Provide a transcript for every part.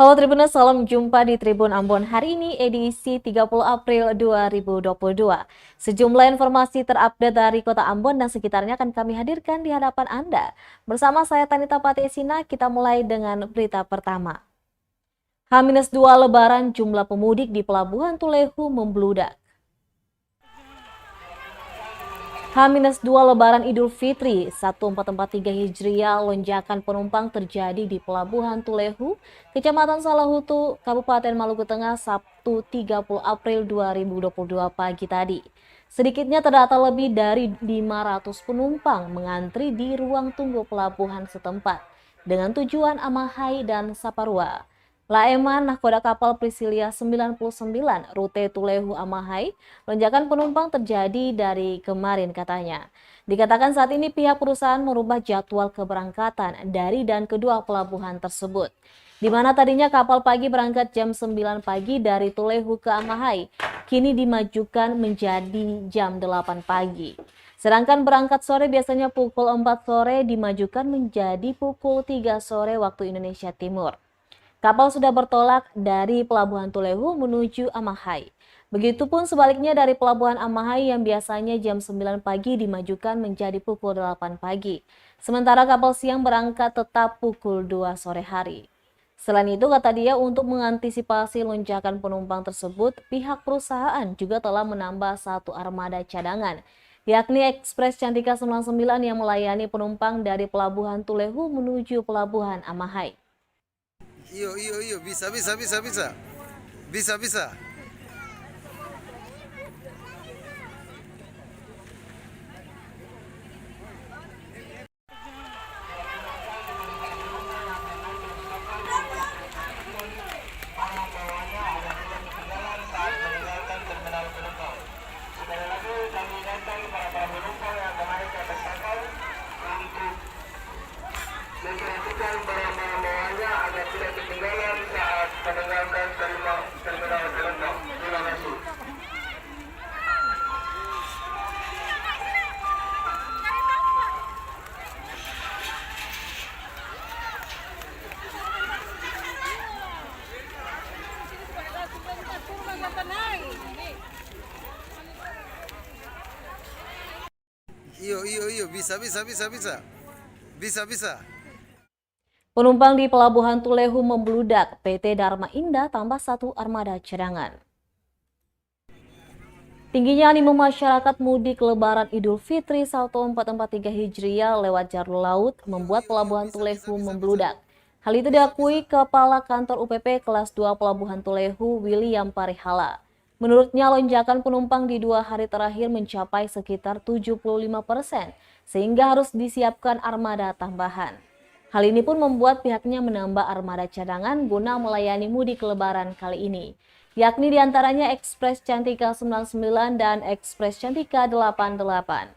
Halo Tribuners, salam jumpa di Tribun Ambon hari ini edisi 30 April 2022. Sejumlah informasi terupdate dari Kota Ambon dan sekitarnya akan kami hadirkan di hadapan Anda. Bersama saya Tanita Patesina, kita mulai dengan berita pertama. H-2 Lebaran jumlah pemudik di Pelabuhan Tulehu membludak. H-2 Lebaran Idul Fitri 1443 Hijriah, lonjakan penumpang terjadi di Pelabuhan Tulehu, Kecamatan Salahutu, Kabupaten Maluku Tengah, Sabtu 30 April 2022 pagi tadi. Sedikitnya terdata lebih dari 500 penumpang mengantri di ruang tunggu pelabuhan setempat dengan tujuan Amahai dan Saparua. Laeman nahkoda kapal Prisilia 99 rute Tulehu Amahai, lonjakan penumpang terjadi dari kemarin katanya. Dikatakan saat ini pihak perusahaan merubah jadwal keberangkatan dari dan kedua pelabuhan tersebut. Di mana tadinya kapal pagi berangkat jam 9 pagi dari Tulehu ke Amahai, kini dimajukan menjadi jam 8 pagi. Sedangkan berangkat sore biasanya pukul 4 sore dimajukan menjadi pukul 3 sore waktu Indonesia Timur. Kapal sudah bertolak dari Pelabuhan Tulehu menuju Amahai. Begitupun sebaliknya dari Pelabuhan Amahai yang biasanya jam 9 pagi dimajukan menjadi pukul 8 pagi. Sementara kapal siang berangkat tetap pukul 2 sore hari. Selain itu, kata dia, untuk mengantisipasi lonjakan penumpang tersebut, pihak perusahaan juga telah menambah satu armada cadangan, yakni Ekspres Cantika 99 yang melayani penumpang dari Pelabuhan Tulehu menuju Pelabuhan Amahai. Iyo, bisa. Memperhatikan barang-barang agar tidak ketinggalan saat meninggalkan terminal penumpang. Terima kasih. Iyo, bisa. Penumpang di Pelabuhan Tulehu membludak, PT Dharma Indah tambah satu armada cadangan. Tingginya animo masyarakat mudik Lebaran Idul Fitri 1443 Hijriah lewat jalur laut membuat Pelabuhan Tulehu membludak. Hal itu diakui Kepala Kantor UPP Kelas 2 Pelabuhan Tulehu, William Parihala. Menurutnya lonjakan penumpang di 2 hari terakhir mencapai sekitar 75%, sehingga harus disiapkan armada tambahan. Hal ini pun membuat pihaknya menambah armada cadangan guna melayani mudik Lebaran kali ini, yakni diantaranya Ekspres Cantika 99 dan Ekspres Cantika 88.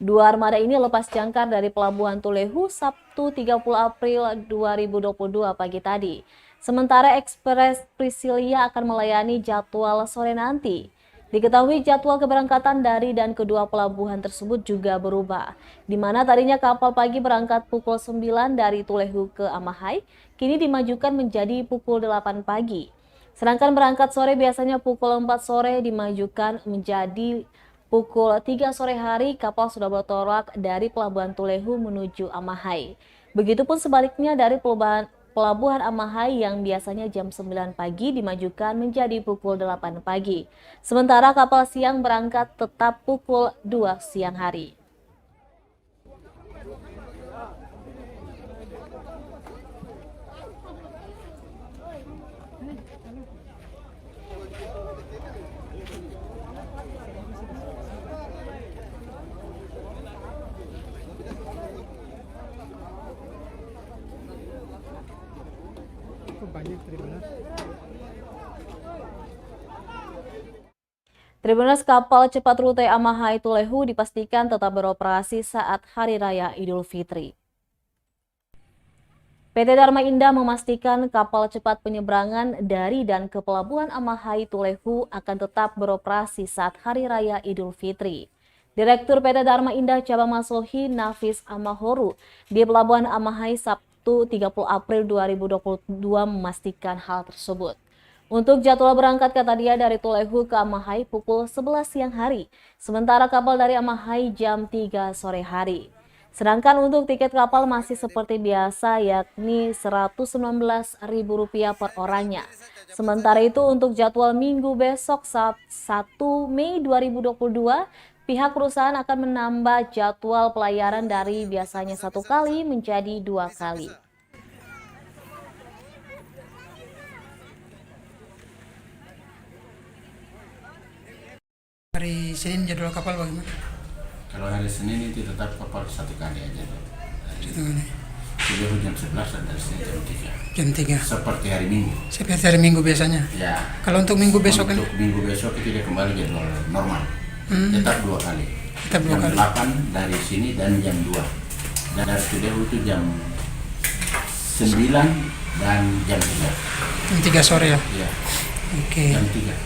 Dua armada ini lepas jangkar dari Pelabuhan Tulehu Sabtu 30 April 2022 pagi tadi. Sementara Ekspres Prisilia akan melayani jadwal sore nanti. Diketahui jadwal keberangkatan dari dan kedua pelabuhan tersebut juga berubah, di mana tadinya kapal pagi berangkat pukul 9 dari Tulehu ke Amahai, kini dimajukan menjadi pukul 8 pagi. Sedangkan berangkat sore biasanya pukul 4 sore dimajukan menjadi pukul 3 sore hari, kapal sudah bertolak dari Pelabuhan Tulehu menuju Amahai. Begitupun sebaliknya dari Pelabuhan Amahai yang biasanya jam 9 pagi dimajukan menjadi pukul 8 pagi. Sementara kapal siang berangkat tetap pukul 2 siang hari. Tribuners, kapal cepat rute Amahai Tulehu dipastikan tetap beroperasi saat Hari Raya Idul Fitri. PT Dharma Indah memastikan kapal cepat penyeberangan dari dan ke Pelabuhan Amahai Tulehu akan tetap beroperasi saat Hari Raya Idul Fitri. Direktur PT Dharma Indah Cabang Maslohi Nafis Amahoru di Pelabuhan Amahai Sabtu Sabtu 30 April 2022 memastikan hal tersebut. Untuk jadwal berangkat kata dia dari Tulehu ke Amahai pukul 11 siang hari, sementara kapal dari Amahai jam 3 sore hari. Sedangkan untuk tiket kapal masih seperti biasa yakni Rp119.000 per orangnya. Sementara itu untuk jadwal minggu besok 1 Mei 2022, pihak perusahaan akan menambah jadwal pelayaran dari biasanya 1 kali menjadi 2 kali. Hari Senin jadwal kapal bagaimana? Kalau hari Senin itu tetap kapal 1 kali aja tuh. Satu kali. Tulehu jam 11 dan dari sini jam 3. Jam 3. Seperti hari Minggu. Seperti hari Minggu biasanya. Ya. Kalau untuk minggu besok kan? Untuk minggu besok itu dia kembali jadwal normal. Tetap 2 kali. Tetap 2 kali. Jam 8 dari sini dan jam 2. Dan dari Tulehu itu jam 9 dan jam 3. Jam 3 sore ya? Ya. Oke. Jam 3.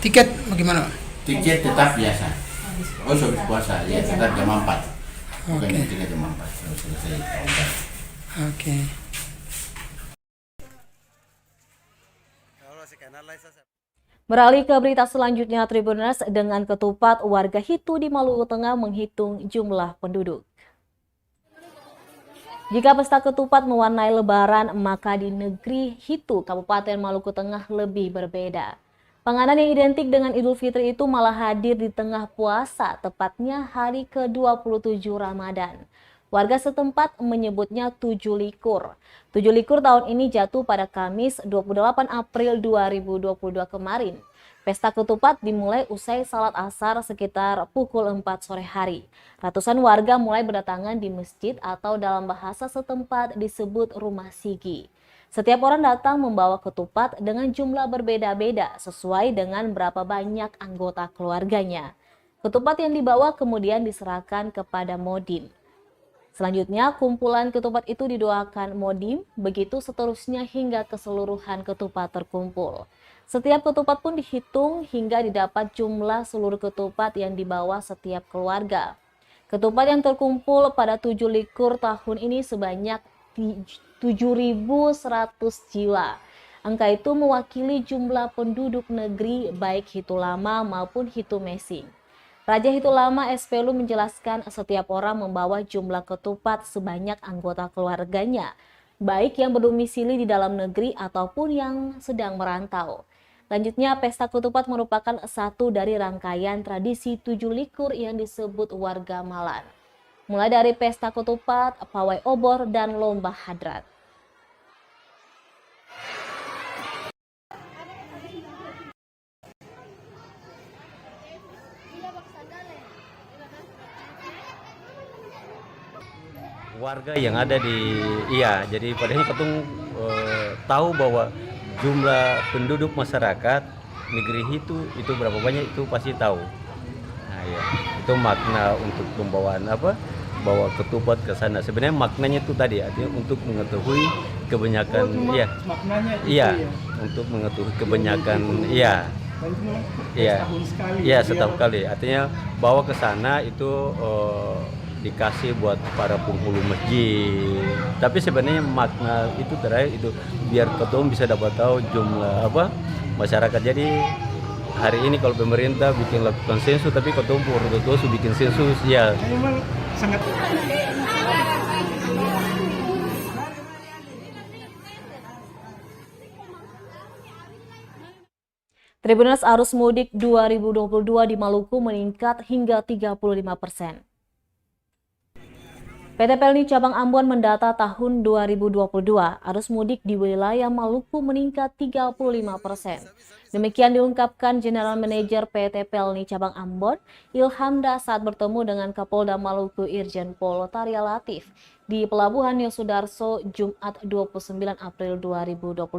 Tiket bagaimana? Tiket tetap biasa. Oh, habis puasa. Ya, tetap jam 4. Bukan Oke. jam 3 jam 4. Kalau selesai tahun. Oke. Beralih ke berita selanjutnya, Tribuners, dengan ketupat warga Hitu di Maluku Tengah menghitung jumlah penduduk. Jika pesta ketupat mewarnai Lebaran, maka di negeri Hitu, Kabupaten Maluku Tengah lebih berbeda. Panganan yang identik dengan Idul Fitri itu malah hadir di tengah puasa, tepatnya hari ke-27 Ramadan. Warga setempat menyebutnya 7 likur. 7 likur tahun ini jatuh pada Kamis 28 April 2022 kemarin. Pesta ketupat dimulai usai salat asar sekitar pukul 4 sore hari. Ratusan warga mulai berdatangan di masjid atau dalam bahasa setempat disebut rumah sigi. Setiap orang datang membawa ketupat dengan jumlah berbeda-beda sesuai dengan berapa banyak anggota keluarganya. Ketupat yang dibawa kemudian diserahkan kepada Modim. Selanjutnya, kumpulan ketupat itu didoakan Modim, begitu seterusnya hingga keseluruhan ketupat terkumpul. Setiap ketupat pun dihitung hingga didapat jumlah seluruh ketupat yang dibawa setiap keluarga. Ketupat yang terkumpul pada 7 likur tahun ini sebanyak 7.100 jiwa. Angka itu mewakili jumlah penduduk negeri baik Hitu Lama maupun Hitu Mesing. Raja Hitu Lama Espelu menjelaskan setiap orang membawa jumlah ketupat sebanyak anggota keluarganya, baik yang berdomisili di dalam negeri ataupun yang sedang merantau. Lanjutnya, pesta ketupat merupakan satu dari rangkaian tradisi 7 likur yang disebut warga Malan. Mulai dari pesta ketupat, pawai obor, dan lomba hadrat. Warga yang ada jadi padahal ketung tahu bahwa jumlah penduduk masyarakat negeri itu berapa banyak itu pasti tahu. Nah ya, itu makna untuk pembawaan bawa ketupat ke sana. Sebenarnya maknanya itu tadi artinya untuk mengetahui kebanyakan maknanya itu iya, ya. untuk mengetahui kebanyakan Dan itu memang iya. setahun sekali. Iya, setahun kali. Artinya bawa ke sana itu dikasih buat para penghulu masjid. Tapi sebenarnya makna itu terakhir itu biar ketua bisa dapat tahu jumlah masyarakat. Jadi hari ini kalau pemerintah bikin lakukan sensus, tapi ketua bikin sensus ya. Memang sangat. Tribuners, arus mudik 2022 di Maluku meningkat hingga 35%. PT Pelni Cabang Ambon mendata tahun 2022, arus mudik di wilayah Maluku meningkat 35%. Demikian diungkapkan General Manager PT Pelni Cabang Ambon, Ilhamda, saat bertemu dengan Kapolda Maluku Irjen Pol Tarya Latif di Pelabuhan Yosudarso Jumat 29 April 2022.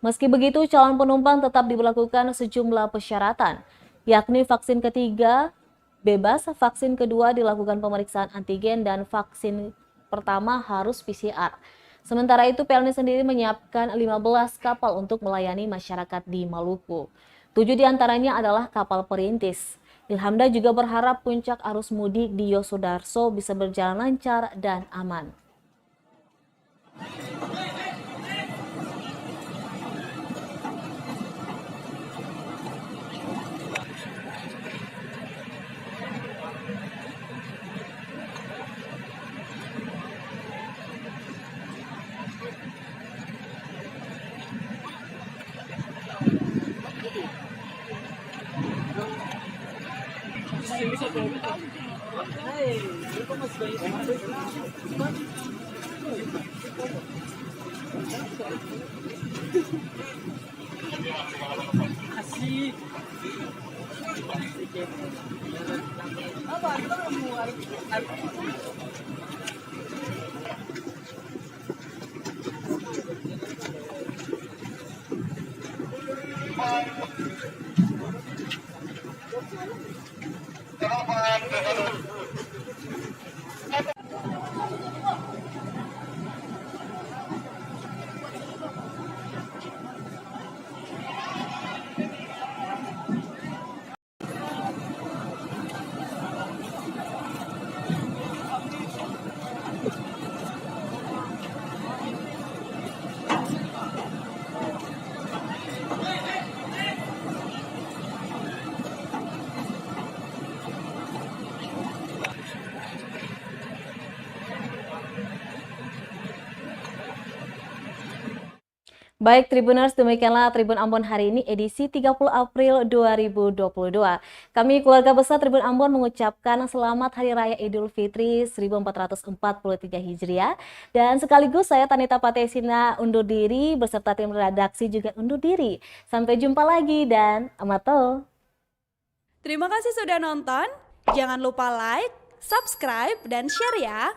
Meski begitu, calon penumpang tetap diberlakukan sejumlah persyaratan, yakni vaksin ketiga bebas, vaksin kedua dilakukan pemeriksaan antigen, dan vaksin pertama harus PCR. Sementara itu, Pelni sendiri menyiapkan 15 kapal untuk melayani masyarakat di Maluku. 7 diantaranya adalah kapal perintis. Ilhamda juga berharap puncak arus mudik di Yosudarso bisa berjalan lancar dan aman. Baik Tribuners, demikianlah Tribun Ambon hari ini edisi 30 April 2022. Kami keluarga besar Tribun Ambon mengucapkan selamat Hari Raya Idul Fitri 1443 Hijriah. Dan sekaligus saya Tanita Patesina undur diri beserta tim redaksi juga undur diri. Sampai jumpa lagi dan amato. Terima kasih sudah nonton. Jangan lupa like, subscribe, dan share ya.